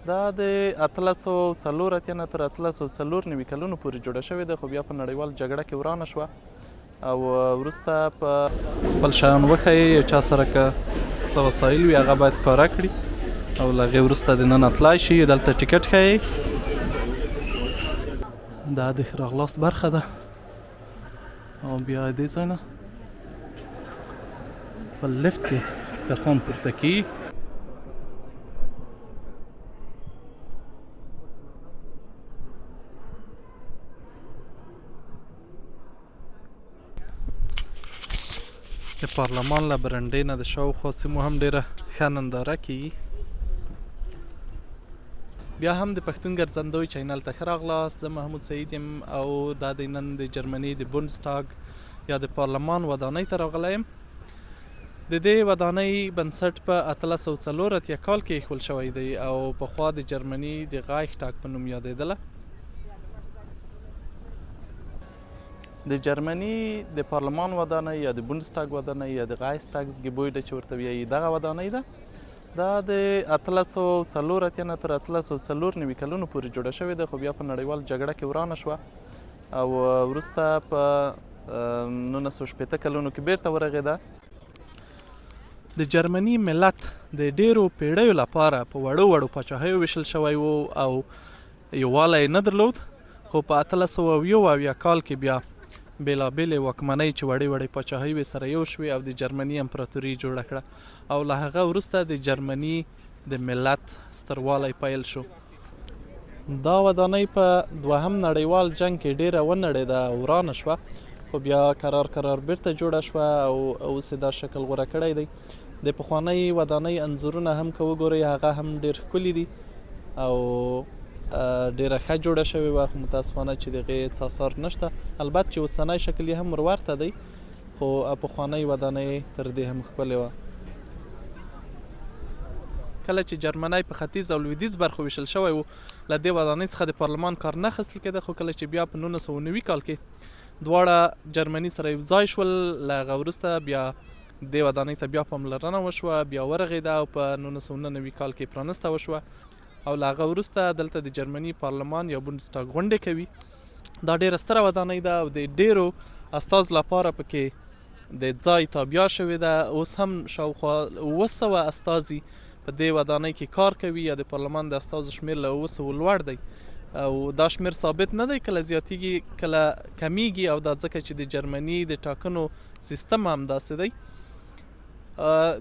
دا د 1804 اتیا نه تر 1894 کلونو پورې جوړه شوې ده، خو بیا په نړیوال جګړه کې ورانه شوه او وروسته په خپل شیان وښیي، یو چا سره که څه وسایل وي هغه باید ښکاره کړي او له هغې وروسته دننه تلای شي. دلته ټیکټ ښیي، دا د ښه راغلاست برخه ده او بیا دې ځای نه په لفټ کې کسان پورته کیږي. د پارلمان له برنډې نه د شاوخوا سیمو هم ډېره ښه ننداره کیږي. بیا هم د پښتون ګرځندوی چینل ته ښه راغلاست. زه محمود سعید یم او دا د نن د جرمني د بونډسټاګ یا د پارلمان ودانۍ ته راغلی یم. د دې ودانۍ بنسټ په 1804 اتیا کال کې ایښول شوی دی او پخوا د جرمني د غایښټاګ په نوم یادېدله. د جرمني د پارلمان ودانۍ یا د بونډسټاګ ودانۍ یا د غایښټاګز ګیبویډه چې ورته وایي دغه ودانۍ ده. دا د 1804 اتیا نه تر 1894 کلونو پورې جوړه شوې ده، خو بیا په نړیوال جګړه کې ورانه شوه او وروسته په 1980 کلونو کې بیرته ورغېده. د جرمني ملت د ډیرو پیړیو لپاره په وړو وړو پاچاهیو ویشل شوی و او یووالی نه درلود، خو په 1870 کال کې بیا بېلابېلې واکمنۍ چې وړې وړې پاچاهۍ وې سره یو شوې او د جرمني امپراتوري جوړه کړه او له هغه وروسته د جرمني د ملت ستروالی پیل شو. دا ودانۍ په دوهم نړیوال جنګ کې ډیره ونړېده او ورانه شوه، خو بیا کرار بیرته جوړه شوه او اوس یې دا شکل غوره کړی دی. د پخوانۍ ودانۍ انځورونه هم که وګورئ هغه هم ډېر ښکلي دي او ډیره ښه جوړه شوې وه، خو متاسفانه چې د هغې هېڅ آثار نشته. البته چې اوسنی شکل یې هم ورورته دی، خو پخوانۍ ودانۍ تر دې هم ښکلې وه. کله چې جرمنی په ختیځ او لویدیځ برخو ویشل شوی و، له دې ودانۍ څخه د پارلمان کار نه اخیستل کېده، خو کله چې بیا په 1990 کال کې دواړه جرمني سره یو ځای شول، له هغه وروسته بیا دې ودانۍ ته بیا پاملرنه وشوه، بیا ورغېده او په 1990 کال کې پرانسته وشوه او له هغه وروسته دلته د جرمني پارلمان یا بونډسټاګ غونډې کوي. دا ډېره ستره ودانۍ ده او د ډېرو استازو لپاره پکې د ځای تابیا شوې ده. اوس هم شاوخوا 700 استازي په دې ودانۍ کې کار کوي یا د پارلمان د استازو شمېر له 700 لوړ دی او دا شمېر ثابت نه دی، کله زیاتیږي کله کمیږي او دا ځکه چې د جرمني د ټاکنو سیستم هم داسې دی.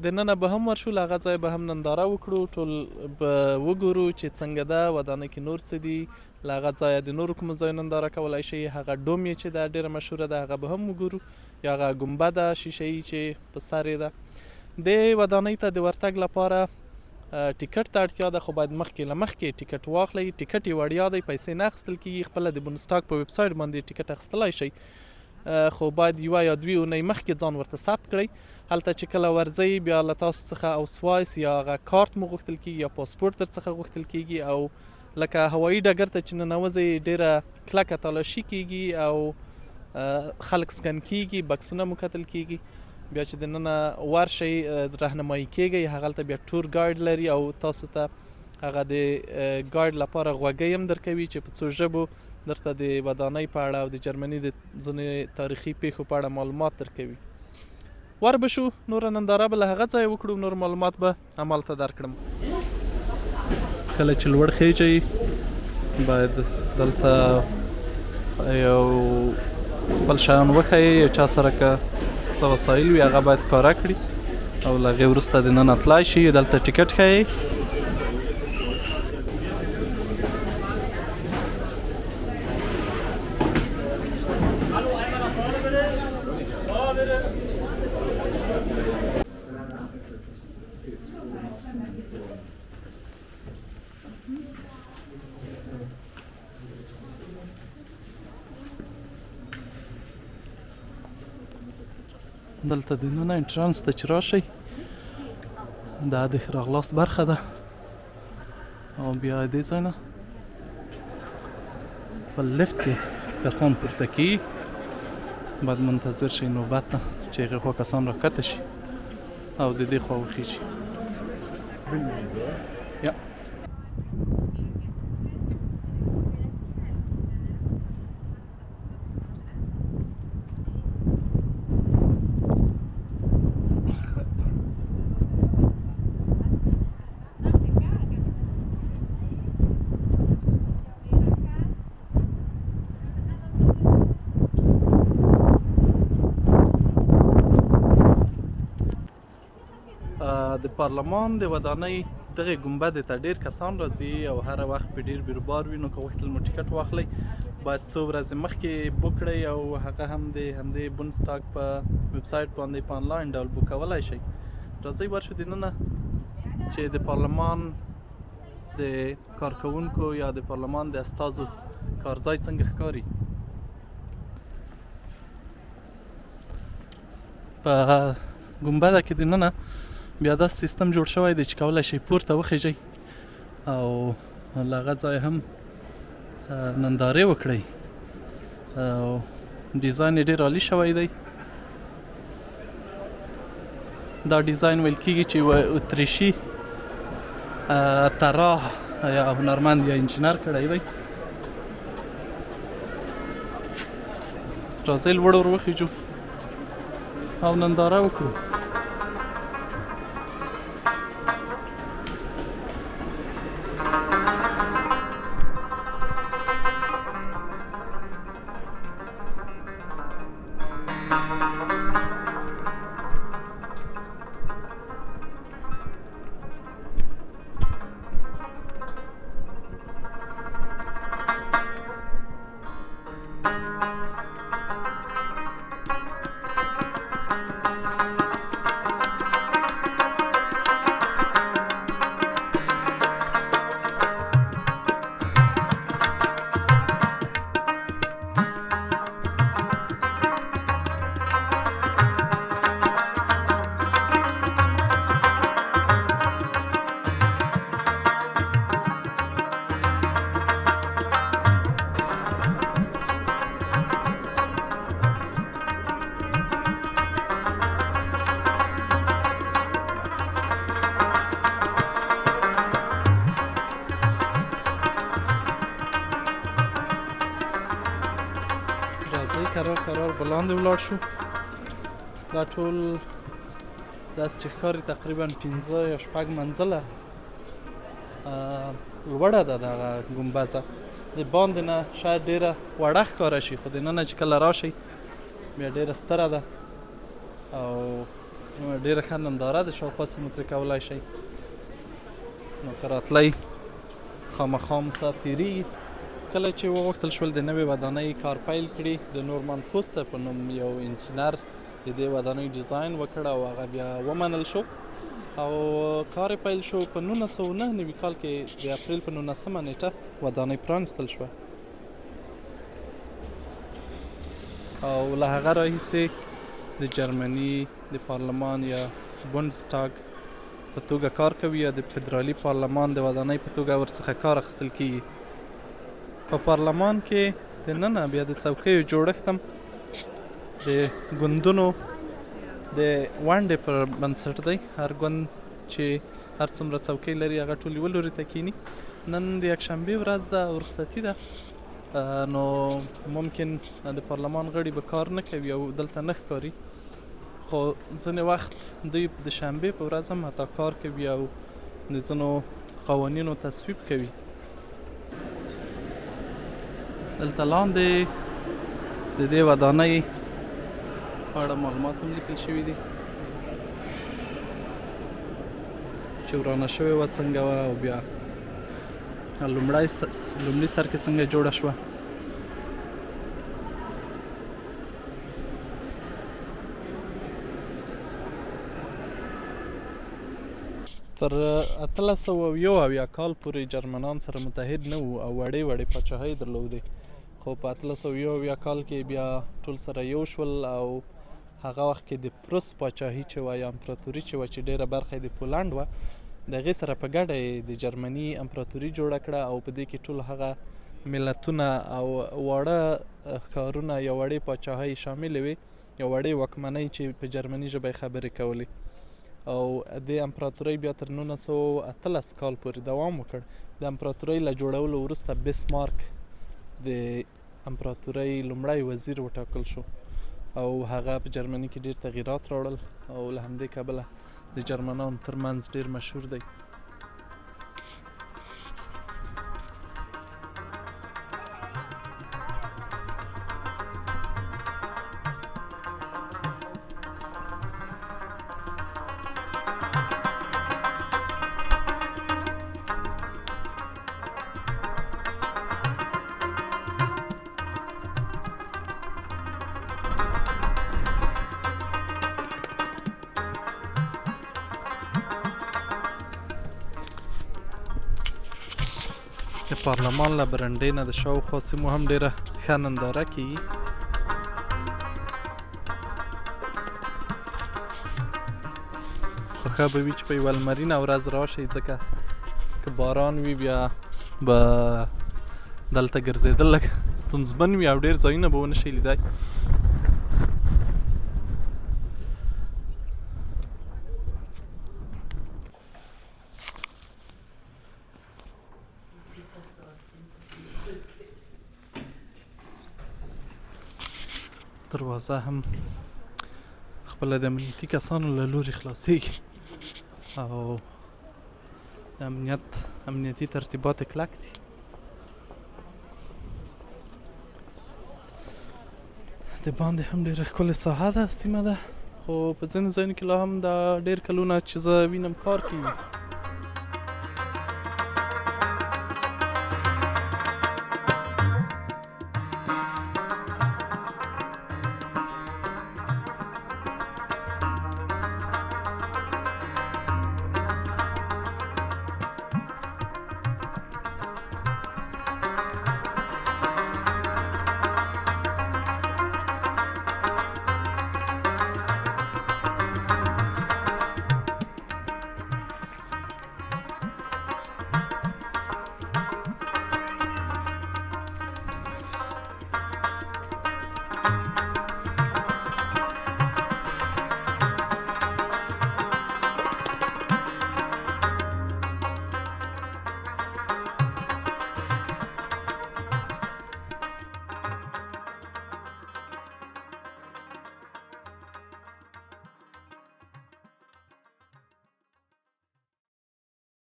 د ننه به هم ورشو، له هغه ځای به هم ننداره وکړو، ټول به وګورو چې څنګه ده ودانۍ کې نور څه دي. له هغه ځایه د نورو کومو ځایو ننداره کولی شئ. هغه ډوم یې چې ده ډېره مشهوره ده هغه به هم وګورو، یا هغه ګنبده شیشهیي چې په سر یې ده. دې ودانۍ ته د ورتګ لپاره ټیکټ ته اړتیا ده، خو باید له مخکې ټیکټ واخلئ. ټیکټ یې وړیا دی، پیسې نه اخیستل کېږي. خپله د بونډسټاګ په ویب سایټ باندې ټیکټ اخیستلی شئ، خو باید 1 یا 2 اونۍ مخکې ځان ورته ثبت کړئ. هلته چې کله ورځئ بیا له تاسو څخه اوسوایس یا هغه کارت مو غوښتل کېږي یا پاسپورټ در څخه غوښتل کېږي او لکه هوایي ډګر ته چې ننوځئ ډېره کلکه تالاشي کېږي او خلک سکن کېږي، بکسونه مو کتل کېږي. بیا چې دننه ورشئ رهنمایي کېږئ، هغلته بیا ټور ګایډ لري او تاسو ته هغه د ګایډ لپاره غوږۍ هم درکوي چې په څو ژبو درته د ودانۍ په اړه او د جرمني د ځینې تاریخي پیښو په اړه معلومات درکوي. ور به شو، نوره ننداره به له هغه ځایه وکړو، نور معلومات به همالته درکړم. کله چې لوړ خیژئ باید دلته یو خپل شیان وښیئ، یو چا سره که څه وسایل وي هغه باید ښکاره کړي او له هغې وروسته دننه تلای شي. دلته ټیکټ ښیئ. دلته د ننه انټرانس ته چې راشئ دا د ښه راغلاست برخه ده او بیا دې ځای نه په لفټ کې کسان پورته کیږي، باید منتظر شئ نوبت ته چې هغې خوا کسان راکښته شي او د دې خوا وخیژي. یا د پارلمان د ودانۍ دغه ګنبد ته ډیر کسان راځي او هر وخت په ډیر بیروبار وي، نو که غوښتل مو ټیکټ واخلئ باید څو ورځې مخکې بوک کړئ او هغه هم د همدې بونسټاګ په ویب سایټ باندې په آنلاین ډول بوک کولی شئ. راځئ ورشو دننه چې د پارلمان د کارکوونکو یا د پارلمان د استازو کارځای څنګه ښکاري. په ګنبده کې دننه بیا داسې سیستم جوړ شوی دی چې کولی شئ پورته وخیژئ او له هغه ځایه هم نندارې وکړئ او ډیزاین یې ډېر عالي شوی دی. دا ډیزاین ویل کېږي چې یوه اتریشي طراح یا هنرمند یا انجینر کړی دی. راځئ لوړ ور وخیجو او ننداره وکړو. قرار بلاندې ولاړ شو. دا ټول داسې چې ښکاري تقریبا 15 یا 6 منزله لوړه ده دغه ګنبزه. د باندې نه شاید ډېره وړه ښکاره شي، خو دننه چې کله راشئ بیا ډېره ستره ده او ډېره ښه ننداره د شاوخوا سیمو ترې کولی شئ. نو که راتلی خامخا مو ساعت تېرېږي. کله چې وغوښتل شول د نوې ودانۍ کار پیل کړي، د نورمان فوسټر په نوم یو انجینر د دې ودانۍ ډیزاین وکړ او هغه بیا ومنل شو او کار یې پیل شو. په 1999 کال کې د اپریل په 19مه نیټه ودانۍ پرانستل شوه او له هغه راهیسې د جرمني د پارلمان یا بونډسټاګ په توګه کار کوي یا د فدرالي پارلمان د ودانۍ په توګه ورڅخه کار اخیستل کېږي. په پارلمان کې دننه بیا د څوکیو جوړښت هم د ګوندونو د ونډې پر بنسټ دی. هر ګوند چې هر څومره څوکۍ لري هغه ټول یوه لوري ته کښېني. نن د یکشنبې ورځ ده او رخصتي ده، نو ممکن د پارلمان غړي به کار نه کوي او دلته نه ښکاري، خو ځینې وخت دوی د شنبې په ورځ هم حتی کار کوي او د ځینو قوانینو تصویب کوي. دلته لاندې د دې ودانۍ په اړه معلومات هم لیکل شوي دي چې ورانه شوې وه څنګه وه او بیا لومړي سر کې څنګه جوړه شوه. تر 1871 کال پورې جرمنان سره متحد نه وو او وړې وړې پاچاهۍ درلودې، خو په 1871 کال کې بیا ټول سره یو شول او هغه وخت کې د پروس پاچاهي چې وه یا امپراتوري چې وه چې ډېره برخه یې د پولنډ وه، د هغې سره په ګډه یې د جرمني امپراتوري جوړه کړه او په دې کې ټول هغه ملتونه او واړه ښارونه یا وړې پاچاهۍ شاملې وې، یا وړې واکمنۍ چې په جرمني ژبه یې خبرې کولې. او د امپراتورۍ بیا تر 1918 کال پورې دوام وکړ. د امپراتورۍ له جوړولو وروسته بیسمارک د امپراتورۍ لومړی وزیر وټاکل شو او هغه په جرمني کې ډېر تغییرات راوړل او له همدې کبله د جرمنانو ترمنځ ډېر مشهور دی. د پارلمان له برنډې نه د شاوخوا سیمو هم ډېره ښه ننداره کېږي. خو ښه به وي چې په یوه لمرینه ورځ راشئ، ځکه که باران وي بیا به دلته ګرځېدل لږ ستونزمن وي او ډېر ځایونه به ونه شئ لیدی. دروازه هم خپله د امنیتي کسانو له لورې خلاصېږي او د امنیتي ترتیبات یې کلک دي. د باندې هم ډېره ښکلې ساحه ده، سیمه ده، خو په ځینو ځایونو کې لا هم دا ډېر کلونه چې زه وینم کار کوي.